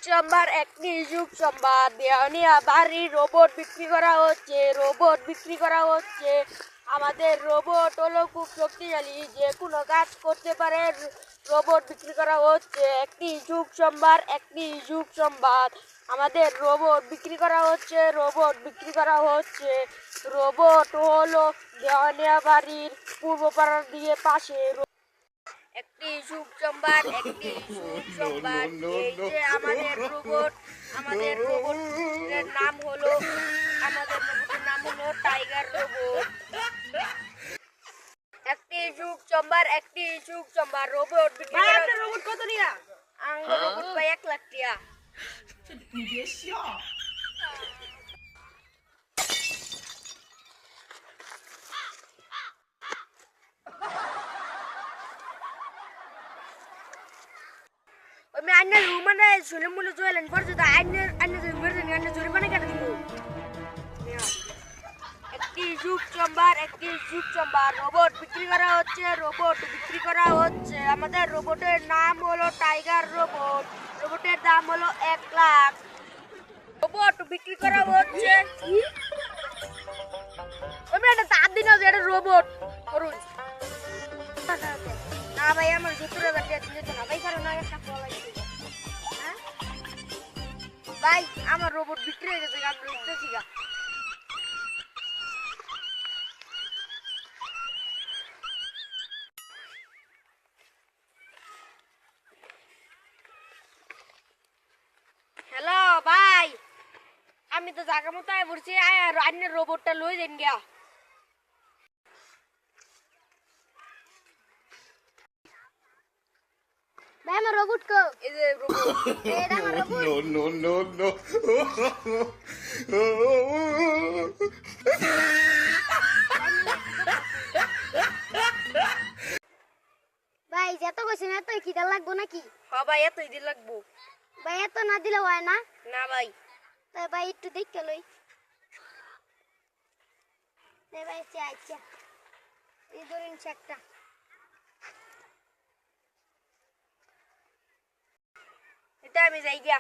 সোমবার একটি যুগ সোমবার দেওয়ানিয়া বাড়ি রোবট বিক্রি করা হচ্ছে আমাদের রোবট হলো খুব শক্তিশালী, যে কোনো কাজ করতে পারে। রোবট বিক্রি করা হচ্ছে একটি যুগ সোমবার আমাদের রোবট বিক্রি করা হচ্ছে রোবট হলো দেওয়ানিয়া বাড়ির পূর্ব পাড়ার দিয়ে পাশে। একটি যুগ সোমবার এই যে আমাদের রোবটের নাম হলো টাইগার রোবট। একটি যুগ সোমবার রোবট বিক্রি করা রোবট কত টিয়া? রোবট ভাই 1 লাখ টিয়া। আমি আইনের রুমানে শুনে মূল্য জয়েলেন পর যদি আইনের জরিমানা কেটে দিব। একটি যুগ সোমবার রোবট বিক্রি করা হচ্ছে আমাদের রোবটের নাম হলো টাইগার রোবট। রোবটের দাম হলো 1 লাখ। রোবট বিক্রি করা হচ্ছে আমি একটা তার দিন আছে এটা রোবট করুন না ভাই, আমার 70,000 টাকা দিতে না ভাই, কারণ আগে টাকা লাগবে। হ্যাঁ ভাই, আমার রোবট বিক্রি হয়ে গেছে, আমি বুঝতেছি গা। হ্যালো ভাই, আমি তো জায়গা মতো আয় পড়ছি, আর আন্যের রোবটটা লই যান গিয়া। ভাই আমার রোবট কো? এই যে রোবট, এটা আমার রোবট। No. ভাই যত কইছেন এতই কি দা লাগবো নাকি? হ্যাঁ ভাই, এতই দিন লাগবো। ভাই এত না দিলে হয় না? না ভাই। তাই ভাই একটু দেখতে লই। ভাই আচ্ছা এই ধরেন একটা। এটা আমি যাই গিয়া।